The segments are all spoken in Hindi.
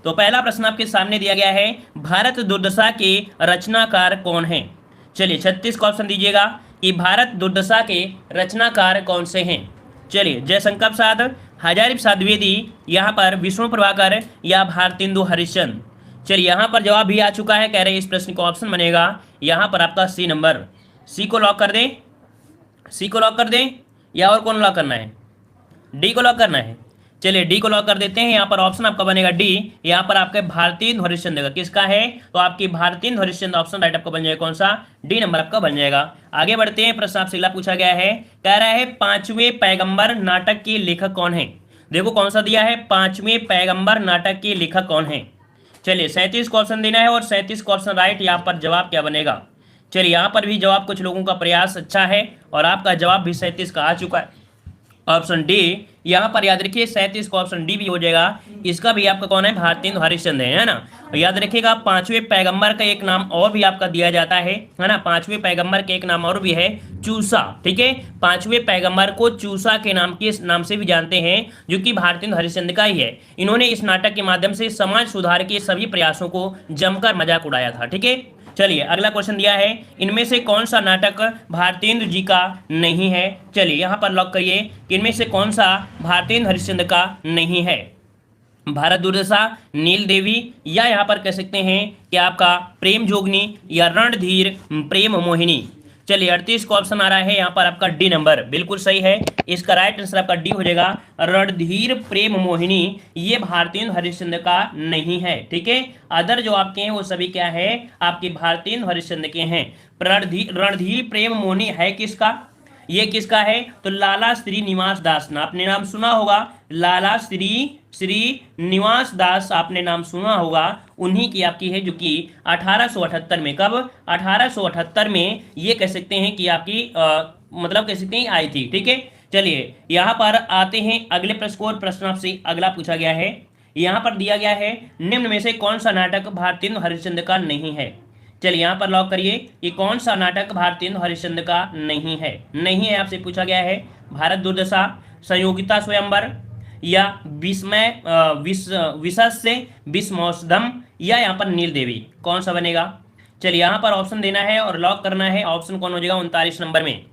तो पहला प्रश्न आपके सामने दिया गया है, भारत दुर्दशा के रचनाकार कौन है। चलिए 36 का ऑप्शन दीजिएगा कि भारत दुर्दशा के रचनाकार कौन से हैं। चलिए जयशंकर प्रसाद, हजारी प्रसाद द्विवेदी, यहाँ पर विष्णु प्रभाकर या भारतेंदु हरिश्चंद्र। चलिए यहाँ पर जवाब भी आ चुका है, कह रहे हैं इस प्रश्न का ऑप्शन बनेगा यहाँ पर आपका सी नंबर। सी को लॉक कर दें, सी को लॉक कर दें या और कौन लॉक करना है, डी को लॉक करना है। चलिए डी को लॉक कर देते हैं। यहाँ पर ऑप्शन आपका बनेगा डी। यहाँ पर आपके भारतेंदु हरिश्चंद्र का किसका है, तो आपकी भारतेंदु हरिश्चंद्र ऑप्शन राइट आपका बन जाएगा कौन सा, डी नंबर आपका बन जाएगा। आगे बढ़ते हैं, प्रश्न आपसे अगला पूछा गया है, कह रहा है पांचवें पैगंबर नाटक के लेखक कौन है। देखो कौन सा दिया है, पांचवें पैगंबर नाटक के लेखक कौन है। चलिए 37 का ऑप्शन देना है और 37 का ऑप्शन राइट। यहाँ पर जवाब क्या बनेगा, चलिए यहाँ पर भी जवाब कुछ लोगों का प्रयास अच्छा है और आपका जवाब भी 37 का आ चुका है, ऑप्शन डी। यहाँ पर याद रखिए 37 का ऑप्शन डी भी हो जाएगा। इसका भी आपका कौन है, भारतेंदु हरिश्चंद्र है ना। याद रखिएगा पांचवें पैगंबर का एक नाम और भी आपका दिया जाता है ना। पांचवें पैगंबर के एक नाम और भी है चूसा, ठीक है। पांचवें पैगंबर को चूसा के नाम से भी जानते हैं, जो कि भारतेंदु हरिश्चंद्र का ही है। इन्होंने इस नाटक के माध्यम से समाज सुधार के सभी प्रयासों को जमकर मजाक उड़ाया था, ठीक है। चलिए अगला क्वेश्चन दिया है, इनमें से कौन सा नाटक भारतेंदु जी का नहीं है। चलिए यहाँ पर लॉक करिए कि इनमें से कौन सा भारतेंदु हरिश्चंद्र का नहीं है। भारत दुर्दशा, नील देवी, या यहाँ पर कह सकते हैं कि आपका प्रेम जोगनी या रणधीर प्रेम मोहिनी। चलिए 38 का ऑप्शन आ रहा है यहाँ पर आपका डी नंबर, बिल्कुल सही है। इसका राइट आंसर आपका डी हो जाएगा, रणधीर प्रेम मोहिनी। ये भारतेंदु हरिश्चंद्र का नहीं है, ठीक है। अदर जो आपके हैं वो सभी क्या है, आपके भारतेंदु हरिश्चंद्र के हैं। रणधीर प्रेम मोहिनी है किसका, ये किसका है, तो लाला श्रीनिवास दास ना, आपने नाम सुना होगा, लाला श्रीनिवास दास आपने नाम सुना होगा। उन्हीं की आपकी है, जो कि 1878 में, कब 1878 में ये कह सकते हैं कि आपकी मतलब कह सकते हैं आई थी, ठीक है। चलिए यहाँ पर आते हैं अगले प्रश्न को। प्रश्न आपसे अगला पूछा गया है, यहाँ पर दिया गया है, निम्न में से कौन सा नाटक भारतेंदु हरिश्चंद्र का नहीं है। चलिए यहाँ पर लॉक करिए कि कौन सा नाटक भारतेंदु हरिश्चंद्र का नहीं है। नहीं है आपसे पूछा गया है, भारत दुर्दशा, संयोगिता स्वयंवर, या विशस्य विस्मौसधम, या यहाँ पर नील देवी। कौन सा बनेगा, चलिए यहाँ पर ऑप्शन देना है और लॉक करना है। ऑप्शन कौन हो जाएगा 39 नंबर में।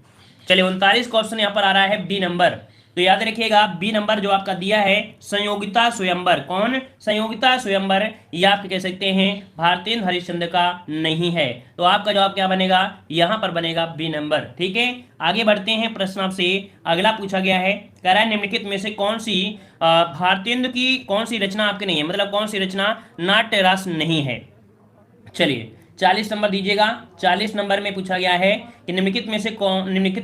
चलिए 39 का ऑप्शन यहाँ पर आ रहा है बी नंबर। तो याद रखिएगा बी नंबर जो आपका दिया है, संयोगिता स्वयंवर। कौन, संयोगिता स्वयंवर, या आप कह सकते हैं भारतेंदु हरिश्चंद्र का नहीं है। तो आपका जवाब क्या बनेगा, यहाँ पर बनेगा बी नंबर, ठीक है। आगे बढ़ते हैं, प्रश्न आपसे अगला पूछा गया है, कह रहा है निम्नलिखित में से कौन सी भारतेंदु की कौन सी रचना आपकी नहीं है, मतलब कौन सी रचना नाट्य रस नहीं है। चलिए 40 नंबर दीजिएगा। 40 नंबर में पूछा गया है कि निम्नलिखित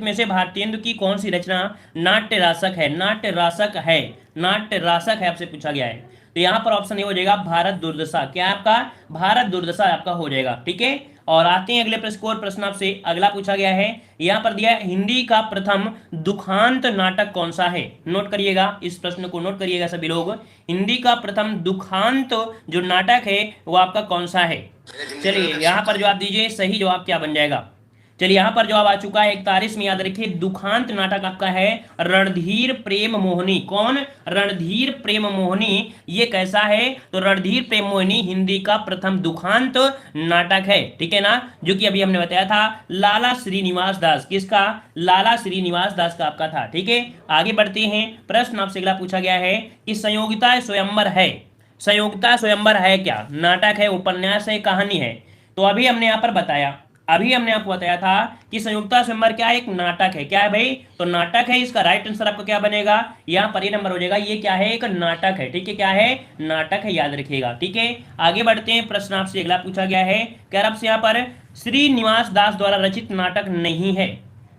में से भारतेंदु की कौन सी रचना नाट्य रासक है। नाट्य रासक है, नाट्य रासक है आपसे पूछा गया है। तो यहाँ पर ऑप्शन ये हो जाएगा भारत दुर्दशा। क्या आपका, भारत दुर्दशा आपका हो जाएगा, ठीक है। और आते हैं अगले प्रश्न को। प्रश्न आपसे अगला पूछा गया है, यहाँ पर दिया है, हिंदी का प्रथम दुखांत नाटक कौन सा है। नोट करिएगा, इस प्रश्न को नोट करिएगा सभी लोग। हिंदी का प्रथम दुखांत जो नाटक है वो आपका कौन सा है। चलिए यहाँ पर जवाब दीजिए, सही जवाब क्या बन जाएगा। चलिए यहाँ पर जवाब आ चुका है 41 में। याद रखिए दुखांत नाटक आपका है रणधीर प्रेम मोहिनी। कौन, रणधीर प्रेम मोहिनी। ये कैसा है, तो रणधीर प्रेम मोहिनी हिंदी का प्रथम दुखांत नाटक है, ठीक है ना, जो कि अभी हमने बताया था लाला श्रीनिवास दास। किसका, लाला श्रीनिवास दास का आपका था, ठीक है। आगे बढ़ते हैं, प्रश्न आपसे अगला पूछा गया है कि संयोगिता स्वयंवर है। संयोगिता स्वयंवर है क्या, नाटक है, उपन्यास है, कहानी है। तो अभी हमने यहाँ पर बताया, अभी हमने आपको बताया था कि संयुक्ता स्वयंवर क्या है, एक नाटक है। क्या है भाई, तो नाटक है। इसका राइट आंसर आपका क्या बनेगा, यहाँ पर ये नंबर हो जाएगा। ये क्या है, एक नाटक है, ठीक है। क्या है, नाटक है, याद रखिएगा, ठीक है। आगे बढ़ते हैं, प्रश्न आपसे अगला पूछा गया है, क्या आपसे यहाँ पर श्रीनिवास दास द्वारा रचित नाटक नहीं है।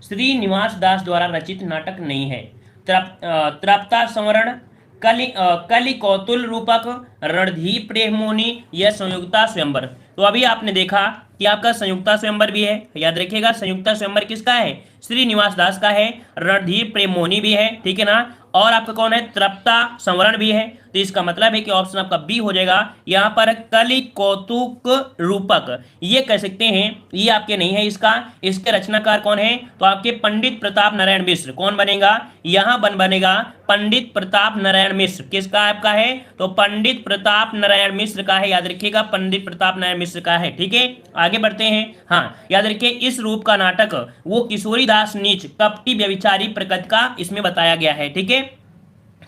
श्रीनिवास दास द्वारा रचित नाटक नहीं है। त्राप्ता संवरण, कलि कौतुल रूपक, रणधीर प्रेम मोहिनी, या संयुक्ता स्वयंवर। तो अभी आपने देखा कि आपका संयुक्ता स्वयंवर भी है। याद रखिएगा संयुक्ता स्वयंवर किसका है, श्रीनिवास दास का है, रणधीर प्रेमोनी भी है, ठीक है ना, और आपका कौन है, तृप्ता संवरण भी है। तो इसका मतलब है कि ऑप्शन आपका बी हो जाएगा। यहाँ पर कलि कौतुक रूपक ये कह सकते हैं, ये आपके नहीं है इसका, इसके रचनाकार कौन है, तो आपके पंडित प्रताप नारायण मिश्र। कौन बनेगा, यहाँ बनेगा पंडित प्रताप नारायण मिश्र। किसका आपका है, तो पंडित प्रताप नारायण मिश्र का है, याद रखिएगा पंडित प्रताप नारायण मिश्र का है, ठीक है। आगे बढ़ते हैं। हाँ, याद रखिए इस रूप का नाटक वो किशोरीदास नीच कपटी व्यभिचारी प्रकृति का इसमें बताया गया है, ठीक है।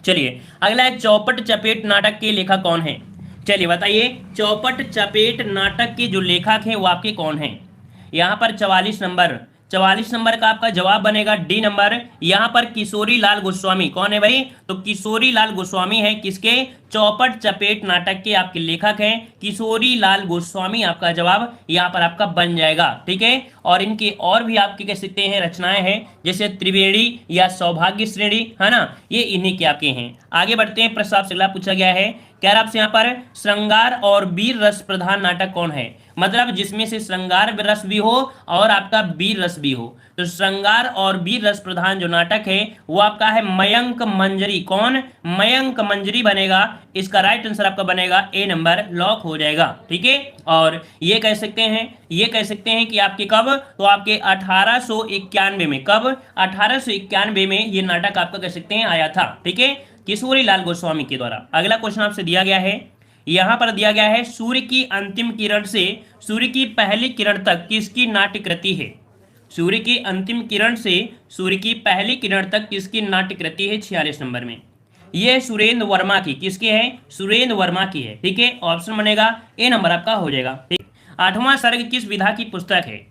चलिए अगला है चौपट चपेट नाटक के लेखक कौन है। चलिए बताइए चौपट चपेट नाटक के जो लेखक हैं वो आपके कौन हैं। यहाँ पर 44 नंबर का आपका जवाब बनेगा डी नंबर। यहाँ पर किशोरी लाल गोस्वामी कौन है भाई, तो किशोरी लाल गोस्वामी है किसके, चौपट चपेट नाटक के आपके लेखक हैं किशोरी लाल गोस्वामी। आपका जवाब यहाँ पर आपका बन जाएगा, ठीक है। और इनके और भी आपके कह सकते हैं रचनाएं हैं, जैसे त्रिवेणी या सौभाग्य श्रेणी, है ना, ये इन्हीं के आपके हैं। आगे बढ़ते हैं, प्रश्न आपसे अगला पूछा गया है, कह रहा आपसे यहाँ पर श्रृंगार और वीर रस प्रधान नाटक कौन है, मतलब जिसमें से श्रृंगार रस भी हो और आपका वीर रस भी हो। तो श्रृंगार और वीर रस प्रधान जो नाटक है वो आपका है मयंक मंजरी। कौन, मयंक मंजरी बनेगा। इसका राइट आंसर आपका बनेगा ए नंबर, लॉक हो जाएगा, ठीक है। और ये कह सकते हैं कि आपके कब, तो आपके 1891 में, कब 1891 में ये नाटक आपका कह सकते हैं आया था, ठीक है, किशोरी लाल गोस्वामी के द्वारा। अगला क्वेश्चन आपसे दिया गया है, यहां पर दिया गया है सूर्य की अंतिम किरण से सूर्य की पहली किरण तक किसकी नाट्य कृति है। सूर्य की अंतिम किरण से सूर्य की पहली किरण तक किसकी नाट्य कृति है, 46 नंबर में। यह सुरेंद्र वर्मा की, किसकी है, सुरेंद्र वर्मा की है, ठीक है। ऑप्शन बनेगा ए नंबर आपका हो जाएगा, ठीक। 8वां सर्ग किस विधा की पुस्तक है।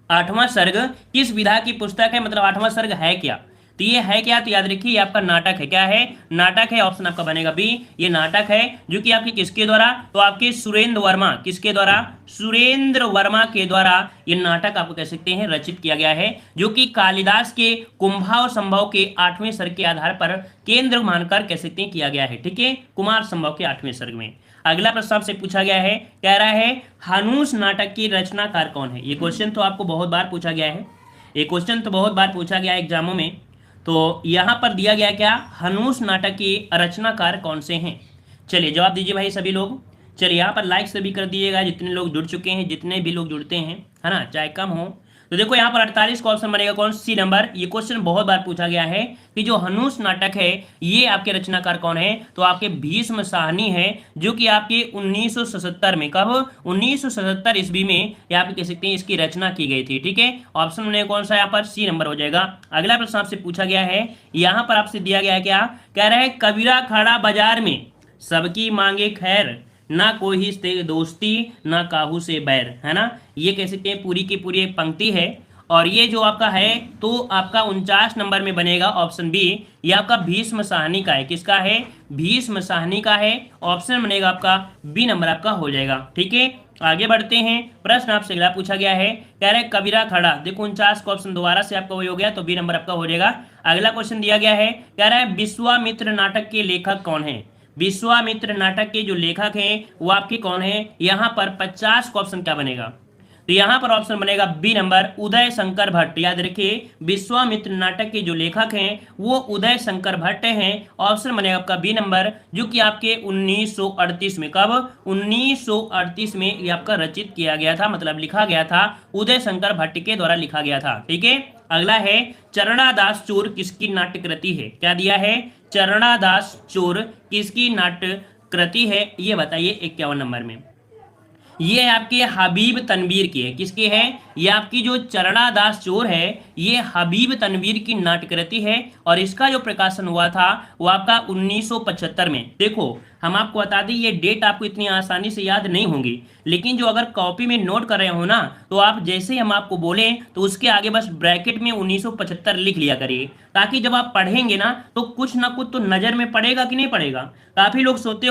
8वां सर्ग किस विधा की पुस्तक है, मतलब 8वां सर्ग है क्या, तो ये है क्या, तो याद रखिए ये आपका नाटक है। क्या है, नाटक है। ऑप्शन आपका बनेगा बी, ये नाटक है जो कि आपके किसके द्वारा, तो आपके सुरेंद्र वर्मा, किसके द्वारा, सुरेंद्र वर्मा के द्वारा ये नाटक आपको कह सकते हैं रचित किया गया है, जो कि कालिदास के कुंभा संभव के 8वें सर्ग के आधार पर केंद्र मानकर कह सकते हैं किया गया है, ठीक है, कुमार संभव के 8वें सर्ग में। अगला प्रश्न आपसे पूछा गया है, कह रहा है हनुष नाटक की रचनाकार कौन है। ये क्वेश्चन तो आपको बहुत बार पूछा गया है, ये क्वेश्चन तो बहुत बार पूछा गया है एग्जामों में। तो यहाँ पर दिया गया क्या, हनुष नाटक के रचनाकार कौन से हैं। चलिए जवाब दीजिए भाई सभी लोग। चलिए यहाँ पर लाइक सभी कर दीजिएगा जितने लोग जुड़ चुके हैं, जितने भी लोग जुड़ते हैं, है ना, चाहे कम हो। तो देखो यहाँ पर 48 का ऑप्शन बनेगा कौन, सी नंबर। ये क्वेश्चन बहुत बार पूछा गया है कि जो हनुष नाटक है ये आपके रचनाकार कौन है, तो आपके भीष्म साहनी है, जो कि आपके 1977 में, कब, 1977 ईस्वी में ये आप कह सकते हैं इसकी रचना की गई थी, ठीक है। ऑप्शन बनेगा कौन सा, यहाँ पर सी नंबर हो जाएगा। अगला प्रश्न आपसे पूछा गया है, यहाँ पर आपसे दिया गया है क्या, कह रहा है कबीरा खड़ा बाजार में सबकी मांगे खैर, ना कोई से दोस्ती ना काहू से बैर, है ना। ये कह सकते हैं पूरी की पूरी एक पंक्ति है, और ये जो आपका है तो आपका 49 नंबर में बनेगा ऑप्शन बी। ये आपका भीष्म साहनी का है, किसका है, भीष्म साहनी का है। ऑप्शन बनेगा आपका बी नंबर आपका हो जाएगा, ठीक है। आगे बढ़ते हैं, प्रश्न आपसे अगला पूछा गया है, कह रहे कबीरा खड़ा, देखो 49 का ऑप्शन दोबारा से आपका वही हो गया, तो बी नंबर आपका हो जाएगा। अगला क्वेश्चन दिया गया है, कह रहा है विश्वामित्र नाटक के लेखक कौन है। विश्वामित्र नाटक के जो लेखक हैं वो आपके कौन है, यहाँ पर 50 का ऑप्शन क्या बनेगा, तो यहाँ पर ऑप्शन बनेगा बी नंबर, उदय शंकर भट्ट। याद रखिए विश्वामित्र नाटक के जो लेखक हैं वो उदय शंकर भट्ट हैं। ऑप्शन बनेगा आपका बी नंबर, जो कि आपके 1938 में, कब, 1938 में ये आपका रचित किया गया था, मतलब लिखा गया था, उदय शंकर भट्ट के द्वारा लिखा गया था, ठीक है। अगला है चरणादास चोर किसकी नाट्य कृति है। क्या दिया है, चरणादास चोर किसकी नाट्य कृति है, ये बताइए 51 नंबर में। ये आपके हबीब तनवीर की है, किसकी है, ये आपकी जो चरणादास चोर है ये हबीब तनवीर की नाट्यकृति है, और इसका जो प्रकाशन हुआ था वो आपका 1975 में। देखो हम आपको बता दें ये डेट आपको इतनी आसानी से याद नहीं होंगी, लेकिन जो अगर कॉपी में नोट कर रहे हो ना, तो आप जैसे ही हम आपको बोलें तो उसके आगे बस ब्रैकेट में 1975 लिख लिया करिए, ताकि जब आप पढ़ेंगे ना तो कुछ ना कुछ तो नजर में पड़ेगा कि नहीं पड़ेगा। काफी लोग सोचते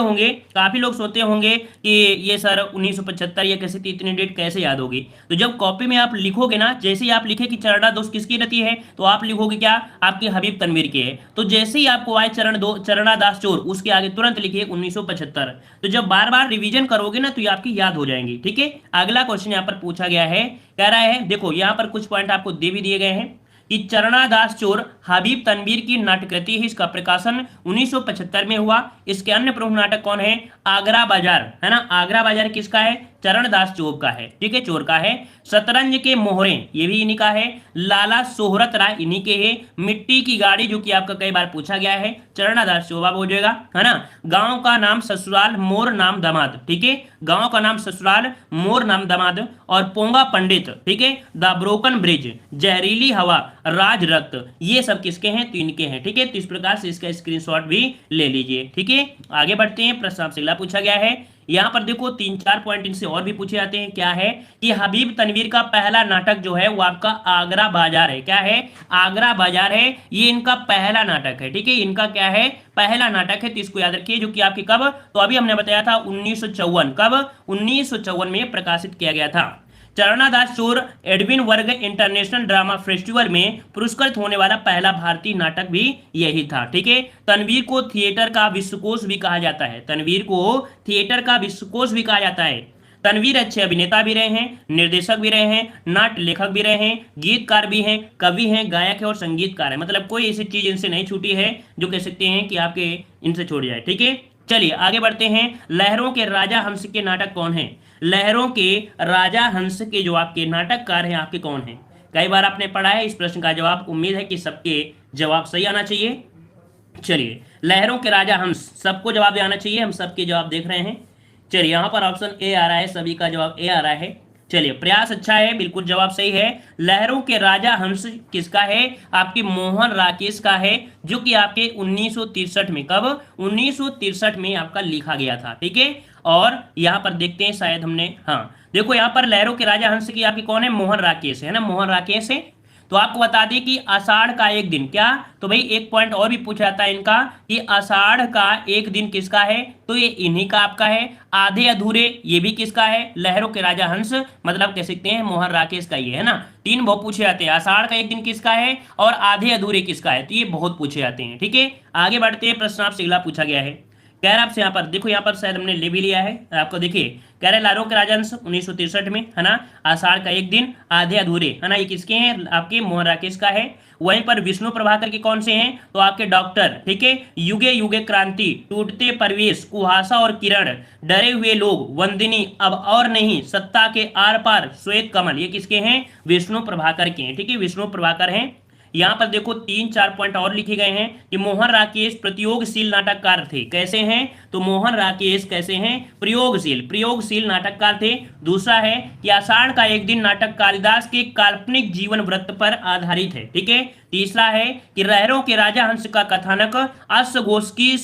होंगे कि ये सर 1975 या कैसे इतनी डेट कैसे याद होगी। तो जब कॉपी में आप लिखोगे ना, जैसे ही आप लिखे कि चरणादास किसकी रचना है, तो आप लिखोगे क्या, आपकी हबीब तनवीर की है। तो जैसे ही आपको आए चरणादास चोर, उसके आगे तुरंत लिखिए 1975। तो जब बार बार रिवीजन करोगे ना तो ये आपकी याद हो जाएंगी, ठीक है। अगला क्वेश्चन यहाँ पर पूछा गया है, कह रहा है देखो यहाँ पर कुछ पॉइंट आपको दे भी दिए गए हैं, कि चरणादास चोर हबीब तनवीर की नाट्यकृति है, इसका प्रकाशन 1975 में हुआ। इसके अन्य प्रमुख नाटक कौन है? आगरा बाजार, है ना, आगरा बाजार किसका है? चरणदास चोर का है, ठीक है, चोर का है। शतरंज के मोहरे, ये भी इन्हीं का है। लाला सोहरत राय इन्हीं के है। मिट्टी की गाड़ी, जो कि आपका कई बार पूछा गया है, चरणदास चोर हो जाएगा, है ना। गांव का नाम ससुराल, मोर नाम दामाद, ठीक है, गांव का नाम ससुराल, मोर नाम दामाद। और पोंगा पंडित, ठीक है, द ब्रोकन ब्रिज, जहरीली हवा, राज रक्त, ये सब किसके हैं? तो इनके हैं, ठीक है। तो इस प्रकार से इसका स्क्रीनशॉट भी ले लीजिए, ठीक है। आगे बढ़ते हैं, प्रश्न आपसे अगला पूछा गया है। यहां पर देखो 3-4 पॉइंट इनसे और भी पूछे जाते हैं। क्या है कि हबीब तनवीर का पहला नाटक जो है वो आपका आगरा बाजार है। क्या है? आगरा बाजार है, ये इनका पहला नाटक है, ठीक है, इनका क्या है? पहला नाटक है। तो इसको याद रखिए, जो कि आपके कब, तो अभी हमने बताया था 1954, कब? 1954 में प्रकाशित किया गया था। चरणादास चोर एडविन वर्ग इंटरनेशनल ड्रामा फेस्टिवल में पुरस्कृत होने वाला पहला भारतीय नाटक भी यही था, ठीक है। तनवीर को थिएटर का विश्वकोश भी कहा जाता है, तनवीर को थिएटर का विश्वकोश भी कहा जाता है। तनवीर अच्छे अभिनेता भी रहे हैं, निर्देशक भी रहे हैं, नाट्य लेखक भी रहे हैं, गीतकार भी हैं, कवि हैं, गायक है और संगीतकार है। मतलब कोई ऐसी चीज इनसे नहीं छूटी है जो कह सकते हैं कि आपके इनसे छूट जाए, ठीक है। चलिए आगे बढ़ते हैं। लहरों के राजा हंस के नाटक कौन है? लहरों के राजा हंस के जो आपके नाटककार हैं आपके कौन हैं? कई बार आपने पढ़ा है इस प्रश्न का जवाब, उम्मीद है कि सबके जवाब सही आना चाहिए। चलिए, लहरों के राजा हंस, सबको जवाब आना चाहिए, हम सबके जवाब देख रहे हैं। चलिए, यहां पर ऑप्शन ए आ रहा है, सभी का जवाब ए आ रहा है। चलिए, प्रयास अच्छा है, बिल्कुल जवाब सही है। लहरों के राजा हंस किसका है? आपके मोहन राकेश का है, जो कि आपके 1963 में, कब? 1963 में आपका लिखा गया था, ठीक है। और यहां पर देखते हैं, शायद हमने, हाँ देखो यहां पर लहरों के राजा हंस की आपकी कौन है? मोहन राकेश है ना, मोहन राकेश है। तो आपको बता दें कि आषाढ़ का एक दिन, क्या? तो भाई एक पॉइंट और भी पूछा जाता है इनका कि आषाढ़ का एक दिन किसका है? तो ये इन्हीं का आपका है। आधे अधूरे, ये भी किसका है? लहरों के राजा हंस, मतलब कह सकते हैं मोहन राकेश का ये है ना। 3 बहुत पूछे जाते हैं, आषाढ़ का एक दिन किसका है और आधे अधूरे किसका है, तो ये बहुत पूछे जाते हैं, ठीक है। आगे बढ़ते हैं, प्रश्न आपसे अगला पूछा गया है। कह रहा है आपसे यहाँ पर देखो, यहाँ पर शायद हमने ले भी लिया है, आपको देखिए कह रहे लहरों के राजहंस 1963 में, है ना। आषाढ़ का एक दिन, आधे अधूरे, है ना, ये किसके हैं? आपके मोहन राकेश का है। वहीं पर विष्णु प्रभाकर के कौन से हैं? तो आपके डॉक्टर, ठीक है। युगे युगे क्रांति, टूटते परवेश, कुहासा और किरण, डरे हुए लोग, वंदिनी, अब और नहीं, सत्ता के आर पार, श्वेत कमल, ये किसके हैं? विष्णु प्रभाकर के हैं, ठीक है, विष्णु प्रभाकर हैं। यहाँ पर देखो 3-4 पॉइंट और लिखे गए हैं कि मोहन राकेश प्रयोगशील नाटककार थे। कैसे हैं? तो मोहन राकेश कैसे हैं? प्रयोगशील नाटककार थे। दूसरा है कि आषाढ़ का एक दिन नाटक कालिदास के काल्पनिक जीवन वृत्त पर आधारित है, ठीक है। तीसरा है कि लहरों के राजा हंस का कथानक अश्वघोष की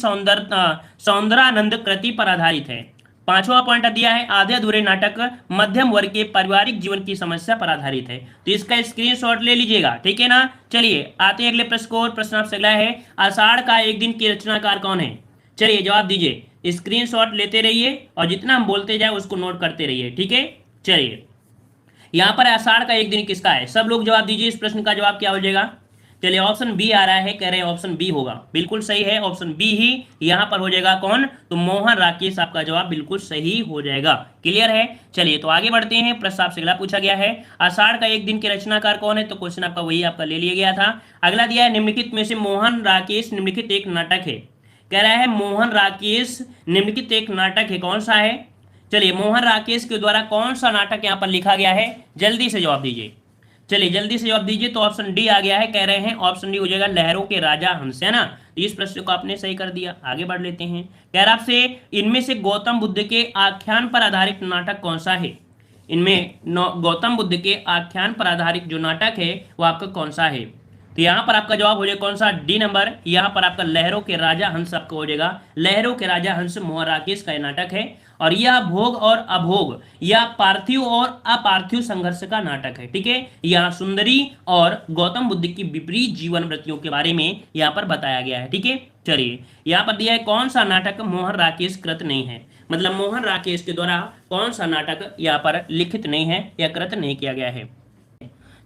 सौंदर्यानंद कृति पर आधारित है। 5वां पॉइंट दिया है, आधे अधूरे नाटक मध्यम वर्ग के पारिवारिक जीवन की समस्या पर आधारित है। तो इसका स्क्रीनशॉट ले लीजिएगा, ठीक है ना। चलिए आते हैं अगले प्रश्न को। प्रश्न आपसे अगला है, आषाढ़ का एक दिन के रचनाकार कौन है? चलिए जवाब दीजिए, स्क्रीनशॉट लेते रहिए और जितना हम बोलते जाए उसको नोट करते रहिए, ठीक है। चलिए, यहां पर आषाढ़ का एक दिन किसका है? सब लोग जवाब दीजिए, इस प्रश्न का जवाब क्या हो जाएगा? चलिए, ऑप्शन बी आ रहा है, कह रहे हैं ऑप्शन बी होगा, बिल्कुल सही है, ऑप्शन बी ही यहां पर हो जाएगा। कौन? तो मोहन राकेश, आपका जवाब बिल्कुल सही हो जाएगा। क्लियर है? चलिए तो आगे बढ़ते हैं। प्रश्न आपसे अगला पूछा गया है, आषाढ़ का एक दिन के रचनाकार कौन है? तो क्वेश्चन आपका वही आपका ले लिया गया था। अगला दिया है, निम्नलिखित में से मोहन राकेश निम्नलिखित एक नाटक है। कह रहा है मोहन राकेश निम्नलिखित एक नाटक है, कौन सा है? चलिए, मोहन राकेश के द्वारा कौन सा नाटक यहाँ पर लिखा गया है? जल्दी से जवाब दीजिए, चलिए जल्दी से जवाब दीजिए। तो ऑप्शन डी आ गया है, कह रहे हैं ऑप्शन डी हो जाएगा, लहरों के राजा हंस, है ना। तो इस प्रश्न को आपने सही कर दिया। आगे बढ़ लेते हैं। कह रहा आपसे, इनमें से गौतम बुद्ध के आख्यान पर आधारित नाटक कौन सा है? इनमें गौतम बुद्ध के आख्यान पर आधारित जो नाटक है वो आपका कौन सा है? तो यहाँ पर आपका जवाब हो जाएगा कौन सा? D number. यहाँ पर आपका लहरों के राजा हंस आपका हो जाएगा, लहरों के राजा हंस मोहन राकेश का नाटक है। और यह भोग और अभोग, यह पार्थिव और अपार्थिव संघर्ष का नाटक है, ठीक है। यहाँ सुंदरी और गौतम बुद्ध की विपरीत जीवन वृत्तियों के बारे में यहाँ पर बताया गया है, ठीक है। चलिए, यहाँ पर दिया है कौन सा नाटक मोहन राकेश कृत नहीं है, मतलब मोहन राकेश के द्वारा कौन सा नाटक यहाँ पर लिखित नहीं है या कृत नहीं किया गया है।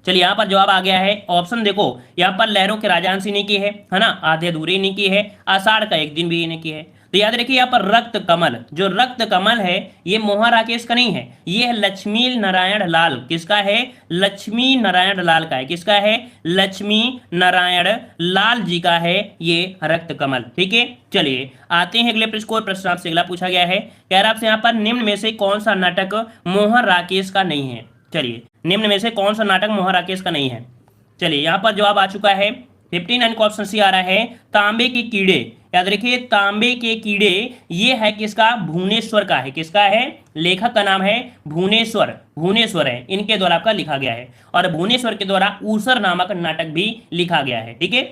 चलिए, यहाँ पर जवाब आ गया है, ऑप्शन देखो, यहाँ पर लहरों के राजा हंस इन्हीं की है ना, आधे अधूरे इन्हीं की है, आषाढ़ का एक दिन भी इन्हीं की है। तो याद रखिए यहाँ पर रक्त कमल, जो रक्त कमल है ये मोहन राकेश का नहीं है, ये है लक्ष्मी नारायण लाल। किसका है? लक्ष्मी नारायण लाल का है। किसका है? लक्ष्मी नारायण लाल जी का है ये रक्त कमल। ठीक है, चलिए आते हैं अगले प्रश्न को। प्रश्न आपसे अगला पूछा गया है, कह रहा आपसे यहाँ पर निम्न में से कौन सा नाटक मोहन राकेश का नहीं है। चलिए, निम्न में से कौन सा नाटक मोहन राकेश का नहीं है। चलिए यहाँ पर जवाब आ चुका है 59 का ऑप्शन सी आ रहा है, तांबे के कीड़े। याद रखिए तांबे के कीड़े ये है किसका? भुवनेश्वर का है। किसका है? लेखक का नाम है भुवनेश्वर, भुवनेश्वर है, इनके द्वारा आपका लिखा गया है। और भुवनेश्वर के द्वारा ऊसर नामक नाटक भी लिखा गया है। ठीक है,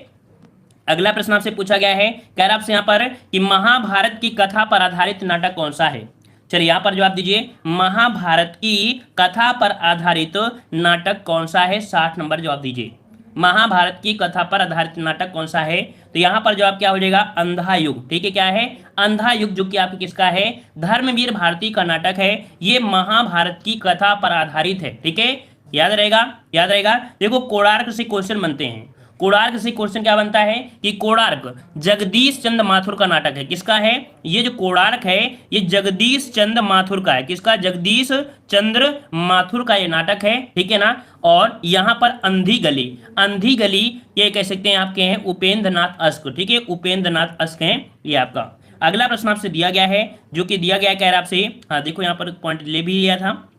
अगला प्रश्न आपसे पूछा गया है, कह रहा आपसे यहाँ पर कि महाभारत की कथा पर आधारित नाटक कौन सा है। चलिए यहाँ पर जवाब दीजिए, महाभारत की कथा पर आधारित नाटक कौन सा है। 60 नंबर जवाब दीजिए, महाभारत की कथा पर आधारित नाटक कौन सा है। तो यहाँ पर जवाब क्या हो जाएगा? अंधा युग। ठीक है, क्या है? अंधा युग, जो कि आपकी किसका है? धर्मवीर भारती का नाटक है। ये महाभारत की कथा पर आधारित है। ठीक है, याद रहेगा, याद रहेगा। देखो कोणार्क से क्वेश्चन बनते हैं। कोणार्क से क्वेश्चन क्या बनता है कि कोणार्क जगदीश चंद्र माथुर का नाटक है। किसका है? ये जो कोणार्क है ये जगदीश चंद्र माथुर का है। किसका? जगदीश चंद्र माथुर का ये नाटक है। ठीक है ना। और यहाँ पर अंधी गली, अंधी गली ये कह सकते हैं आपके हैं उपेंद्र नाथ अस्क। ठीक है, उपेंद्र नाथ अस्क हैं ये आपका। अगला प्रश्न आपसे दिया गया है, जो कि दिया गया है, कह रहा आपसे, हाँ देखो यहाँ पर पॉइंट ले भी लिया था,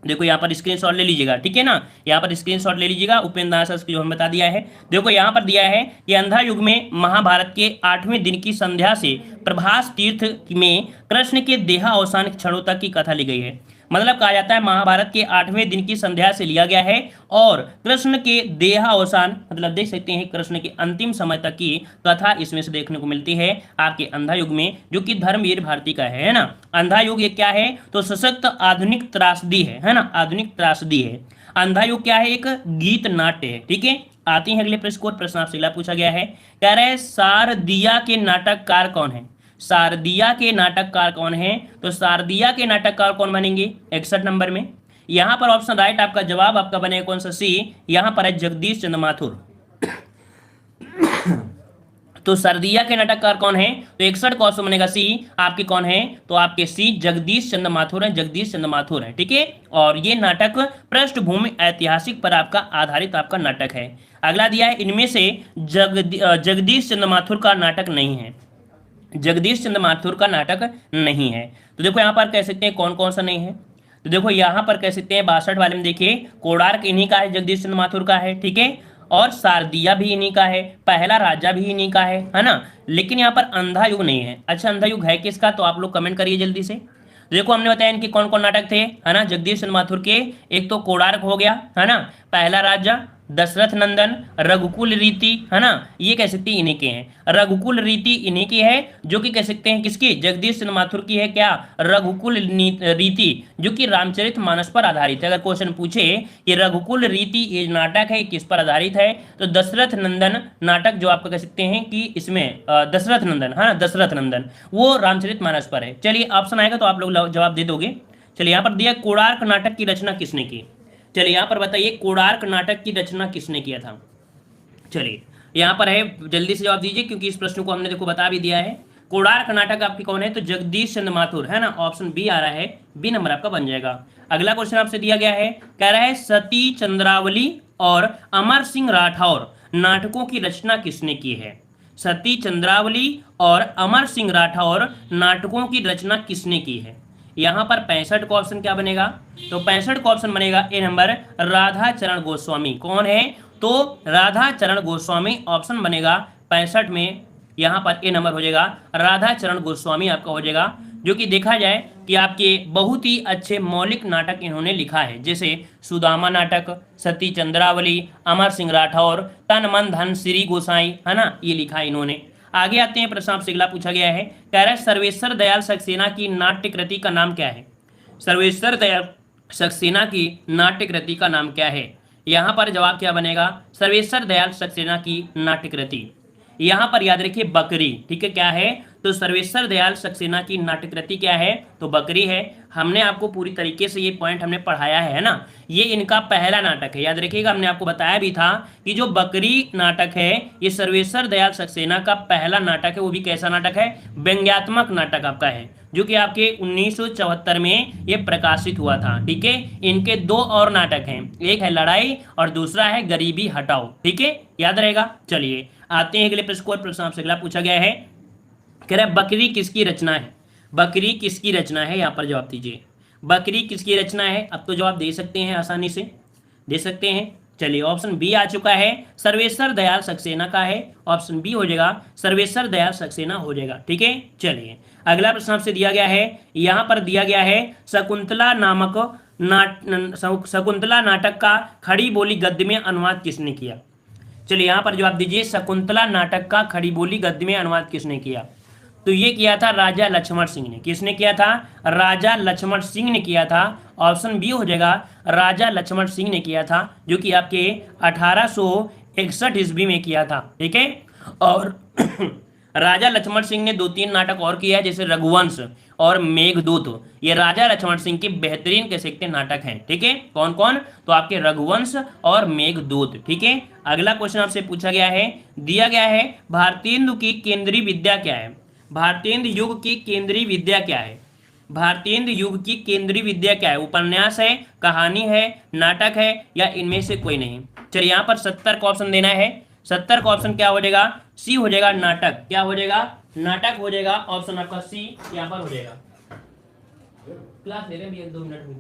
देखो यहाँ पर स्क्रीनशॉट ले लीजिएगा। ठीक है ना, यहाँ पर स्क्रीनशॉट ले लीजिएगा। उपेंद्र नाथ जो हमें बता दिया है, देखो यहाँ पर दिया है कि अंधा युग में महाभारत के 8वें दिन की संध्या से प्रभास तीर्थ में कृष्ण के देहावसान क्षणों तक की कथा ली गई है। मतलब कहा जाता है महाभारत के 8वें दिन की संध्या से लिया गया है और कृष्ण के देहावसान, मतलब देख सकते हैं कृष्ण के अंतिम समय तक की कथा इसमें से देखने को मिलती है आपके अंधा युग में, जो कि धर्मवीर भारती का है ना। अंधा युग ये क्या है? तो सशक्त आधुनिक त्रासदी है ना, आधुनिक त्रासदी है। अंधा युग क्या है? एक गीत नाट्य है। ठीक है, आते हैं अगले प्रश्न को। प्रश्न आपसे अगला पूछा गया है, कह रहे हैं शारदिया के नाटककार कौन है। शारदिया के नाटककार कौन है? तो शारदिया के नाटककार कौन बनेंगे 61 नंबर में। यहां पर ऑप्शन राइट आपका जवाब आपका बनेगा कौन सा? सी। यहां पर है जगदीश चंद्र माथुर। तो शारदिया के नाटककार कौन है? तो 61 का ऑप्शन बनेगा सी। आपके कौन है? तो आपके सी जगदीश चंद्र माथुर है, जगदीश चंद्र माथुर है। ठीक है, और ये नाटक पृष्ठभूमि ऐतिहासिक पर आपका आधारित आपका नाटक है। अगला दिया है, इनमें से जगदीश चंद्र माथुर का नाटक नहीं है। जगदीश चंद्र माथुर का नाटक नहीं है। तो देखो यहाँ पर कह सकते हैं कौन कौन सा नहीं है। तो देखो यहाँ पर कह सकते हैं 62 वाले में देखिए कोणार्क इन्हीं का है, जगदीश चंद्र माथुर का है। ठीक है, और शारदिया भी इन्हीं का है, पहला राजा भी इन्हीं का है ना। लेकिन यहाँ पर अंधा युग नहीं है। अच्छा, अंधा युग है किसका? तो आप लोग कमेंट करिए जल्दी से। देखो हमने बताया इनके कौन कौन नाटक थे, है ना। जगदीश चंद्र माथुर के एक तो कोणार्क हो गया, है ना, पहला राजा, दशरथ नंदन, रघुकुल रीति, है ना, ये कह सकते हैं इन्हीं के हैं। रघुकुल रीति इन्हीं की है, जो कि कह सकते हैं किसकी? जगदीश चंद्र माथुर की है। क्या? रघुकुल रीति, जो कि रामचरितमानस पर आधारित है। अगर क्वेश्चन पूछे कि रघुकुल रीति ये नाटक है किस पर आधारित है, तो दशरथ नंदन नाटक जो आपका कह सकते हैं कि इसमें दशरथ नंदन, है ना, दशरथ नंदन वो रामचरितमानस पर है। चलिए ऑप्शन आएगा तो आप लोग जवाब दे दोगे। चलिए यहाँ पर दिया कोणार्क नाटक की रचना किसने की। चलिए यहाँ पर बताइए कोणार्क नाटक की रचना किसने किया था। चलिए यहाँ पर है, जल्दी से जवाब दीजिए क्योंकि इस प्रश्न को हमने देखो बता भी दिया है। कोणार्क नाटक आपकी कौन है? तो जगदीश चंद्र माथुर, है ना। ऑप्शन बी आ रहा है, बी नंबर आपका बन जाएगा। अगला क्वेश्चन आपसे दिया गया है, कह रहा है सती चंद्रावली और अमर सिंह राठौर नाटकों की रचना किसने की है। सती चंद्रावली और अमर सिंह राठौर नाटकों की रचना किसने की है। यहाँ पर 65 का ऑप्शन क्या बनेगा? तो 65 का ऑप्शन बनेगा ए नंबर, राधा चरण गोस्वामी। कौन है? तो राधा चरण गोस्वामी ऑप्शन बनेगा 65 में। यहाँ पर ए नंबर हो जाएगा, राधा चरण गोस्वामी आपका हो जाएगा। जो कि देखा जाए कि आपके बहुत ही अच्छे मौलिक नाटक इन्होंने लिखा है, जैसे सुदामा नाटक, सती चंद्रावली, अमर सिंह राठौर, तन मन धन श्री गोसाई, है ना, ये लिखा है इन्होंने। आगे आते हैं, प्रश्न आपसे अगला पूछा गया है, कह रहा है सर्वेश्वर दयाल सक्सेना की नाट्य कृति का नाम क्या है। सर्वेश्वर दयाल सक्सेना की नाट्य कृति का नाम क्या है। यहाँ पर जवाब क्या बनेगा? सर्वेश्वर दयाल सक्सेना की नाट्य कृति। यहाँ पर याद रखिए बकरी। ठीक है, क्या है? तो सर्वेश्वर दयाल सक्सेना की नाट्य कृति क्या है? तो बकरी है। हमने आपको पूरी तरीके से ये पॉइंट हमने पढ़ाया है ना। ये इनका पहला नाटक है, याद रखिएगा। हमने आपको बताया भी था कि जो बकरी नाटक है ये सर्वेश्वर दयाल सक्सेना का पहला नाटक है। वो भी कैसा नाटक है? व्यंग्यात्मक नाटक आपका है, जो कि आपके 1974 में ये प्रकाशित हुआ था। ठीक है, इनके दो और नाटक हैं, एक है लड़ाई और दूसरा है गरीबी हटाओ। ठीक है, याद रहेगा। चलिए आते हैं अगले प्रश्न को। प्रश्न आपसे अगला पूछा गया है, कह रहा है बकरी किसकी रचना है? बकरी किसकी रचना है? यहाँ पर जवाब दीजिए, बकरी किसकी रचना है? अब तो जवाब दे सकते हैं, आसानी से दे सकते हैं। चलिए ऑप्शन बी आ चुका है, सर्वेश्वर दयाल सक्सेना का है। ऑप्शन बी हो जाएगा, सर्वेश्वर दयाल सक्सेना हो जाएगा। ठीक है, चलिए अगला प्रश्न आपसे दिया गया है, यहाँ पर दिया गया है शकुंतला नामक शकुंतला नाटक का खड़ी बोली गद्य में अनुवाद किसने किया? चलिए यहाँ पर जवाब दीजिए, शकुंतला नाटक का खड़ी बोली गद्य में अनुवाद किसने किया? तो ये किया था राजा लक्ष्मण सिंह ने। किसने किया था? राजा लक्ष्मण सिंह ने किया था। ऑप्शन बी हो जाएगा, राजा लक्ष्मण सिंह ने किया था, जो कि आपके 1861 ईस्वी में किया था। ठीक है, और राजा लक्ष्मण सिंह ने 2-3 नाटक और किया है, जैसे रघुवंश और मेघदूत। ये राजा लक्ष्मण सिंह के बेहतरीन कह सकते नाटक हैं। ठीक है, कौन कौन? तो आपके रघुवंश और मेघदूत। ठीक है, अगला क्वेश्चन आपसे पूछा गया है, दिया गया है भारतेंदु की केंद्रीय विद्या क्या है? भारतेंदु युग की केंद्रीय विद्या क्या है? भारतेंदु युग की केंद्रीय विद्या क्या है? उपन्यास है, कहानी है, नाटक है, या इनमें से कोई नहीं? चलिए यहाँ पर 70 का ऑप्शन देना है। 70 का ऑप्शन क्या हो जाएगा? सी हो जाएगा, नाटक। क्या हो जाएगा? नाटक हो जाएगा। ऑप्शन आपका सी यहाँ पर हो जाएगा। क्लास ले लें 1-2 मिनट में।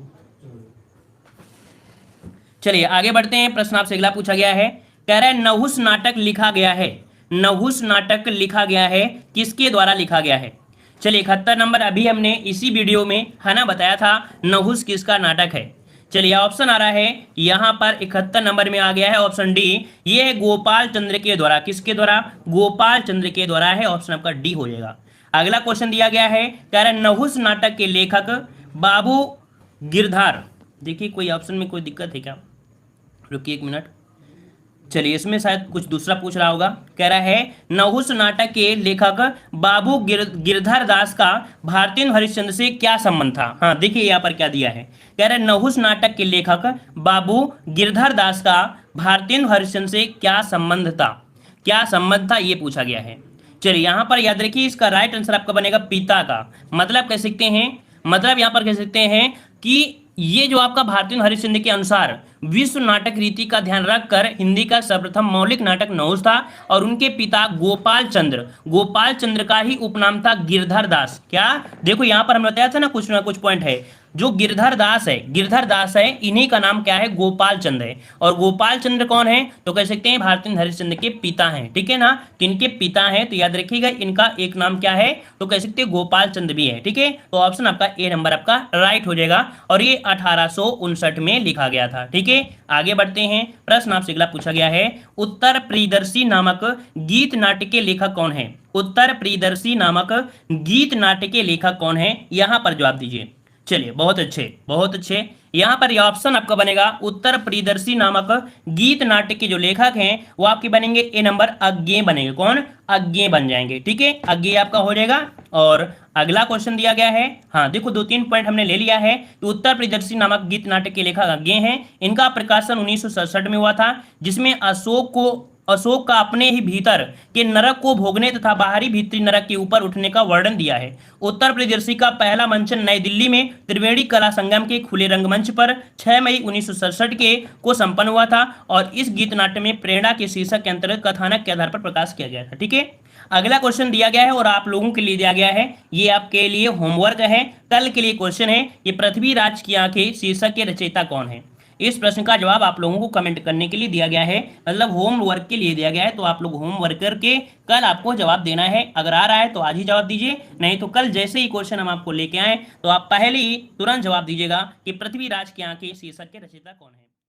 चलिए आगे बढ़ते हैं। प्रश्न आपसे अगला पूछा गया है, कह रहा है नहुस नाटक लिखा गया है। नहुस नाटक लिखा गया है, किसके द्वारा लिखा गया है? चलिए 71 नंबर अभी हमने इसी वीडियो में है ना बताया था नहुस किसका नाटक है। चलिए ऑप्शन आ रहा है यहाँ पर 71 नंबर में आ गया है ऑप्शन डी, ये है गोपाल चंद्र के द्वारा। किसके द्वारा? गोपाल चंद्र के द्वारा है। ऑप्शन आपका डी हो जाएगा। अगला क्वेश्चन दिया गया है, कह रहा है नहुस नाटक के लेखक बाबू गिरधार। देखिए कोई ऑप्शन में कोई दिक्कत है क्या? रुकिए 1 मिनट। चलिए इसमें शायद कुछ दूसरा पूछ रहा होगा। कह रहा है नहुस नाटक के लेखक बाबू गिरधर दास का भारतेंदु हरिश्चंद्र से क्या संबंध था? हाँ देखिए यहाँ पर क्या दिया है, कह रहा है नहुस नाटक के लेखक बाबू गिरधर दास का भारतेंदु हरिश्चंद्र से क्या संबंध था? क्या संबंध था ये पूछा गया है। चलिए यहाँ पर याद रखिए, इसका राइट आंसर आपका बनेगा पिता का। मतलब कह सकते हैं, मतलब यहाँ पर कह सकते हैं कि ये जो आपका भारतेंदु हरिश्चंद्र के अनुसार विश्व नाटक रीति का ध्यान रखकर हिंदी का सर्वप्रथम मौलिक नाटक नहुस था, और उनके पिता गोपाल चंद्र का ही उपनाम था गिरधर दास। क्या? देखो यहाँ पर हमने बताया था ना कुछ पॉइंट है। जो गिरधर दास है, इन्हीं का नाम क्या है? गोपाल चंद्र है। और गोपाल चंद्र कौन है? तो कह सकते हैं भारतेंदु हरिश्चंद्र के पिता हैं। ठीक है ना, किनके पिता हैं? तो याद रखिएगा इनका एक नाम क्या है? तो कह सकते हैं गोपाल चंद्र भी है। ठीक है, तो ऑप्शन आपका ए नंबर आपका राइट हो जाएगा, और ये 1859 में लिखा गया था। ठीक है, आगे बढ़ते हैं। प्रश्न आपसे अगला पूछा गया है, उत्तर प्रियदर्शी नामक गीत नाट्य के लेखक कौन है? उत्तर प्रियदर्शी नामक गीत नाट्य के लेखक कौन है? यहां पर जवाब दीजिए। चलिए बहुत अच्छे। यहां पर यह ऑप्शन आपका बनेगा, उत्तर प्रियदर्शी नामक गीत नाट्य के जो लेखक हैं वो आपके बनेंगे ए नंबर, अज्ञेय बनेंगे। कौन? अज्ञेय बन जाएंगे। ठीक है, अज्ञेय आपका हो जाएगा। और अगला क्वेश्चन दिया गया है, हाँ देखो 2-3 पॉइंट हमने ले लिया है। तो उत्तर प्रियदर्शी नामक गीत नाटक के लेखक अज्ञेय हैं। इनका प्रकाशन 1967 में हुआ था, जिसमें अशोक का अपने ही भीतर के नरक को भोगने तथा बाहरी भीतरी नरक के ऊपर उठने का वर्णन दिया है। उत्तर प्रियदर्शी का पहला मंचन नई दिल्ली में त्रिवेणी कला संगम के खुले रंगमंच पर 6 मई 1967 को संपन्न हुआ था, और इस गीत नाट्य में प्रेरणा के शीर्षक के अंतर्गत कथानक के आधार पर प्रकाश किया गया था। ठीक है, अगला क्वेश्चन दिया गया है और आप लोगों के लिए दिया गया है, ये आपके लिए होमवर्क है, कल के लिए क्वेश्चन है। ये पृथ्वीराज की आंखें शीर्षक के रचयिता कौन है? इस प्रश्न का जवाब आप लोगों को कमेंट करने के लिए दिया गया है, मतलब होमवर्क के लिए दिया गया है। तो आप लोग होमवर्क करके कल आपको जवाब देना है। अगर आ रहा है तो आज ही जवाब दीजिए, नहीं तो कल जैसे ही क्वेश्चन हम आपको लेके आए तो आप पहले ही तुरंत जवाब दीजिएगा कि पृथ्वीराज की आंखें शीर्षक के रचयिता कौन है।